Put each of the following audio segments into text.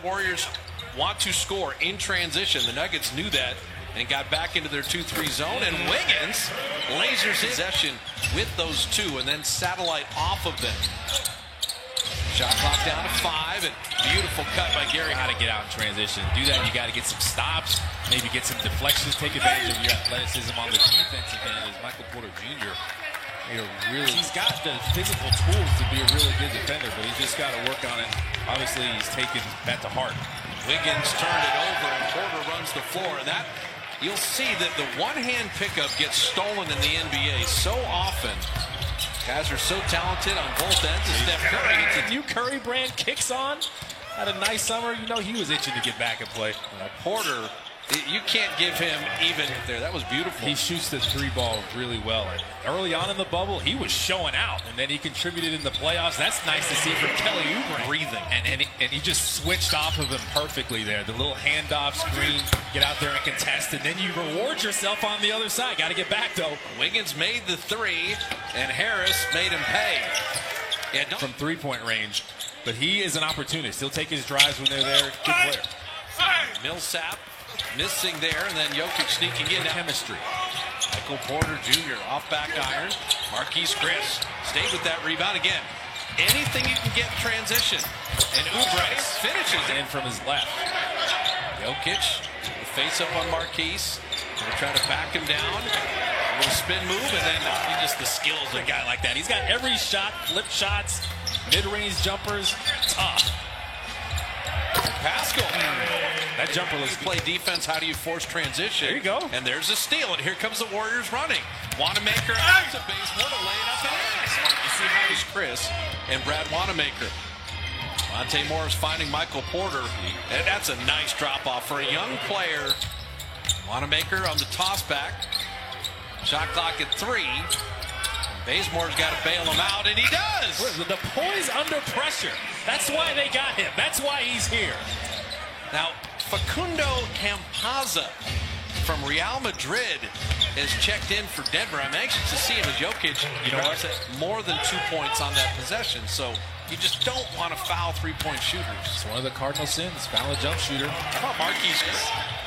Warriors want to score in transition. The Nuggets knew that and got back into their 2-3 zone. And Wiggins lasers in possession with those two and then satellite off of them. Shot clock down to 5, and beautiful cut by Gary. How to get out in transition. Do that, you got to get some stops, maybe get some deflections, take advantage of your athleticism on the defensive end. As Michael Porter Jr. He's got the physical tools to be a really good defender, but he's just got to work on it. Obviously, he's taken that to heart. Wiggins turned it over, and Porter runs the floor. And that, you'll see that the one-hand pickup gets stolen in the NBA so often. Guys are so talented on both ends. Steph Curry gets a new Curry brand kicks on. Had a nice summer. You know he was itching to get back and play. Porter, you can't give him even there. That was beautiful. He shoots the 3 ball really well. And early on in the bubble, he was showing out, and then he contributed in the playoffs. That's nice to see from Kelly Oubre. Breathing. And he just switched off of him perfectly there. The little handoff screen, get out there and contest, and then you reward yourself on the other side. Got to get back, though. Wiggins made the 3, and Harris made him pay. Yeah, from three-point range. But he is an opportunist. He'll take his drives when they're there. Good player. Millsap missing there, and then Jokic sneaking in. Chemistry. Michael Porter Jr. off back iron. Marquise Chris stayed with that rebound again. Anything you can get transition. And Oubre finishes in from his left. Jokic, the face up on Marquise. They're trying to back him down. A little spin move, and then just the skills of a guy like that. He's got every shot, flip shots, mid-range jumpers, tough. Pascal. That jumper looks play defense. How do you force transition? There you go. And there's a steal, and here comes the Warriors running. Wanamaker out to Bazemore to lay it up and in. You see Marquise Chris and Brad Wanamaker. Monte Morris finding Michael Porter, and that's a nice drop-off for a young player. Wanamaker on the toss back. Shot clock at 3. Bazemore's got to bail him out, and he does. The poise under pressure. That's why they got him. That's why he's here. Now, Facundo Campazzo from Real Madrid has checked in for Denver. I'm anxious to see him as Jokic. More than 2 points on that possession. So you just don't want to foul three-point shooters. It's one of the cardinal sins, foul a jump shooter. How about Marquise?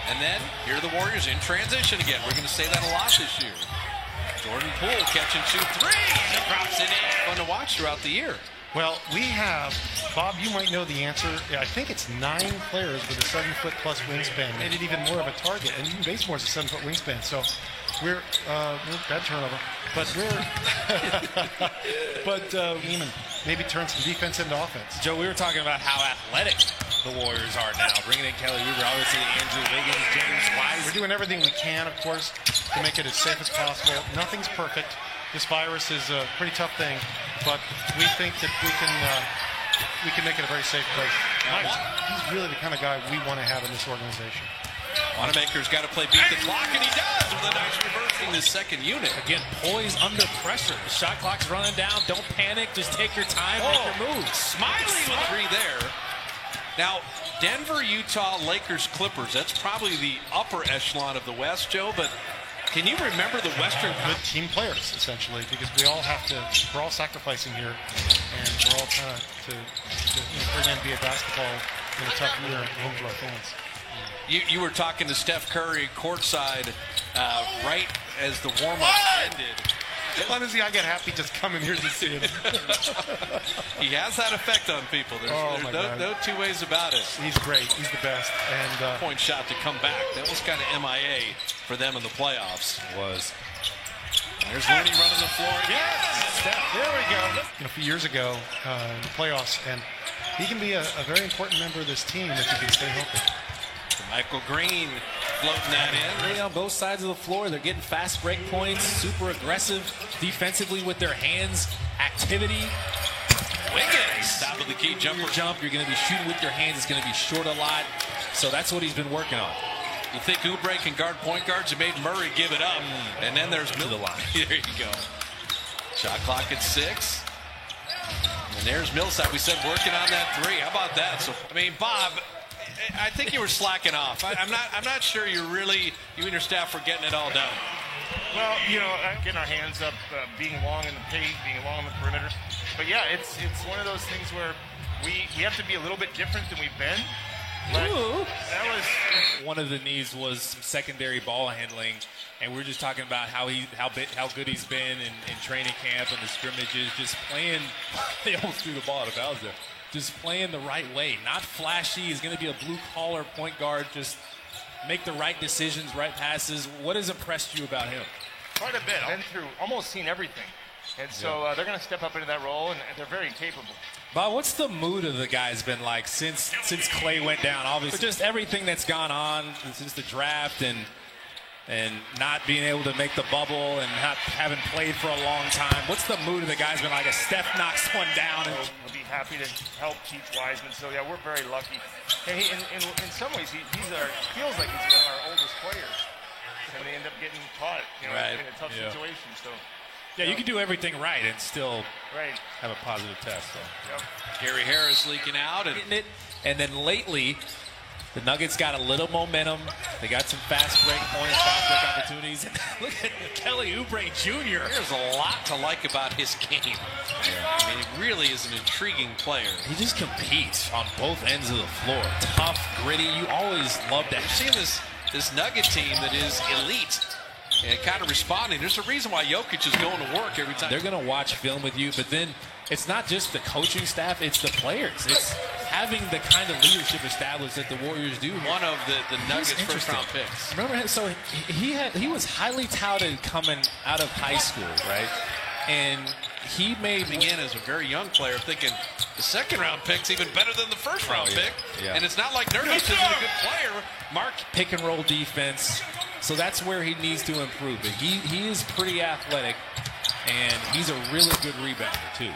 And then here are the Warriors in transition again. We're going to say that a lot this year. Jordan Poole catching 2 threes and drops it in. Fun to watch throughout the year. Well, we have, Bob, you might know the answer. I think it's 9 players with a 7-foot-plus wingspan. Made it even more of a target. And even Bazemore's a 7-foot wingspan. So we're bad turnover. But Neiman maybe turn some defense into offense. Joe, we were talking about how athletic the Warriors are now. Bringing in Kelly Oubre, obviously Andrew Wiggins, James Wiseman. We're doing everything we can, of course, to make it as safe as possible. Nothing's perfect. This virus is a pretty tough thing, but we think that we can make it a very safe place. He's really the kind of guy we want to have in this organization. Wanamaker's got to play beat the clock, and he does with a nice reverse in the second unit. Again, poise under pressure. The shot clock's running down. Don't panic. Just take your time. Make your moves. Smiley with 3 there. Now, Denver, Utah, Lakers, Clippers. That's probably the upper echelon of the West, Joe, but can you remember the Western? Good team players, essentially, because we all have to, we're all sacrificing here, and we're all trying to bring NBA basketball in a tough year home to our fans. You were talking to Steph Curry courtside right as the warm-up ended. Honestly, I get happy just coming here to see him. He has that effect on people. There's no 2 ways about it. He's great. He's the best. And point shot to come back. That was kind of MIA for them in the playoffs. It was. There's Looney running the floor. Yes! There we go. A few years ago in the playoffs, and he can be a very important member of this team if he can stay healthy. Michael Green floating that in. Really on both sides of the floor. They're getting fast break points, super aggressive defensively with their hands, activity. Wiggins, top of the key jumper. You're going to be shooting with your hands. It's going to be short a lot. So that's what he's been working on. You think Oubre can guard point guards? He made Murray give it up. And then there's to the line. There you go. Shot clock at 6. And there's Millsap. We said working on that 3. How about that? So, I mean, Bob, I think you were slacking off. I'm not sure you and your staff were getting it all done. Well, getting our hands up, being long in the paint, being long on the perimeter. But yeah, it's one of those things where we have to be a little bit different than we've been. But that was One of the needs was some secondary ball handling, and we're just talking about how good he's been in training camp and the scrimmages, just playing. They almost threw the ball out of bounds there. Just playing the right way, not flashy. He's going to be a blue-collar point guard. Just make the right decisions, right passes. What has impressed you about him? quite a bit. Been through, almost seen everything. And so they're going to step up into that role, and they're very capable. Bob, what's the mood of the guys been like since Clay went down? Obviously, just everything that's gone on since the draft and not being able to make the bubble and not having played for a long time. What's the mood of the guys been like? As Steph knocks one down, and He'll be happy to help teach Wiseman. So yeah, we're very lucky. And in some ways, feels like he's one of our oldest players, and they end up getting caught, in a tough situation. So. Yeah, you can do everything right and still have a positive test. So. Yep. Gary Harris leaking out. And then lately, the Nuggets got a little momentum. They got some fast break points, fast break opportunities. Look at Kelly Oubre Jr. There's a lot to like about his game. Yeah. I mean, he really is an intriguing player. He just competes on both ends of the floor. Tough, gritty. You always love that. You're seeing this Nugget team that is elite. And kind of responding. There's a reason why Jokic is going to work every time. They're going to watch film with you, but then it's not just the coaching staff, it's the players. It's having the kind of leadership established that the Warriors do. One of the Nuggets' first-round picks. Remember, so he was highly touted coming out of high school, right? And he made coming in as a very young player, thinking the second-round pick's even better than the first-round pick. Yeah. And it's not like Nurkic isn't a good player. Mark pick-and-roll defense. So that's where he needs to improve. But he is pretty athletic, and he's a really good rebounder, too.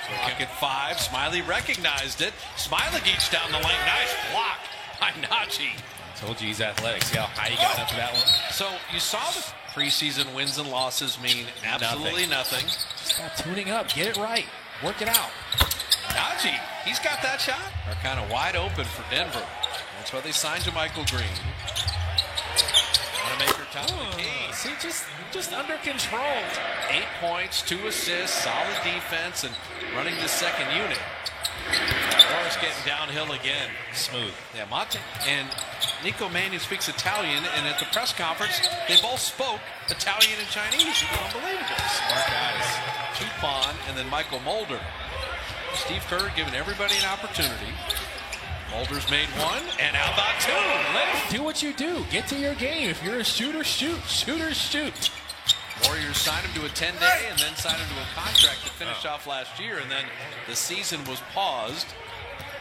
So pocket five. Smiley recognized it. Smiley geeks down the lane. Nice block by Naji. Told you he's athletic. See how high he got up to that one? So you saw the preseason wins and losses mean absolutely nothing. Just stop tuning up. Get it right. Work it out. Naji, he's got that shot. Are kind of wide open for Denver. That's why they signed JaMychal Green. Wanamaker top of the key. See, just under control. 8 points, 2 assists, solid defense, and running the second unit. Morris getting downhill again. Smooth. Yeah, Monte and Nico Mannion speaks Italian, and at the press conference, they both spoke Italian and Chinese. Unbelievable. Smart guys. Tupon and then Michael Mulder. Steve Kerr giving everybody an opportunity. Mulder's made one, and how about two? Let him do what you do. Get to your game. If you're a shooter, shoot. Shooters, shoot. Warriors signed him to a 10-day and then signed him to a contract to finish off last year, and then the season was paused.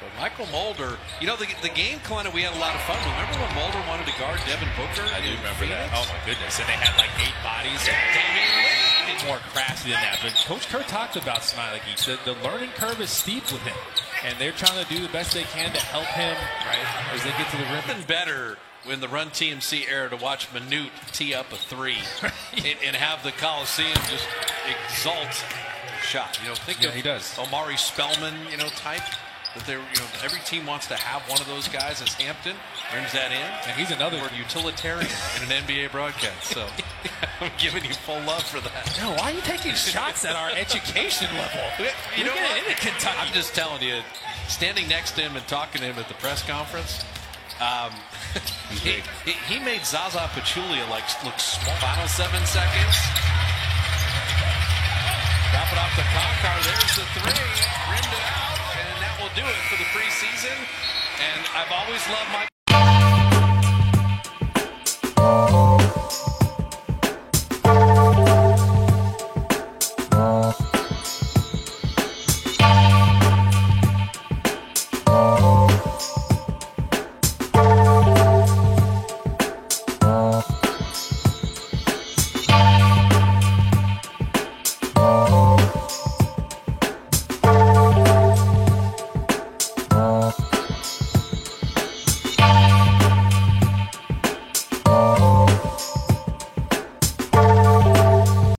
But Michael Mulder, the game, Kalena, we had a lot of fun. Remember when Mulder wanted to guard Devin Booker? I do remember that. Oh, my goodness. And they had like 8 bodies. Damian Lee. It's more crafty than that. But Coach Kerr talked about Smiley Geeks. The learning curve is steep with him. And they're trying to do the best they can to help him as they get to the rim. Nothing better in the Run TMC era to watch Manute tee up a 3 and have the Coliseum just exult shot. Think of he does. Omari Spellman, type. That they're, every team wants to have one of those guys as Hampton brings that in. And he's another word utilitarian in an NBA broadcast. So I'm giving you full love for that. No, why are you taking shots at our education level? You know what? Into Kentucky. I'm just telling you, standing next to him and talking to him at the press conference, he made Zaza Pachulia look small. Final 7 seconds. Drop it off to Concar. There's the 3. Rimmed it out. And that will do it for the preseason. And I've always loved my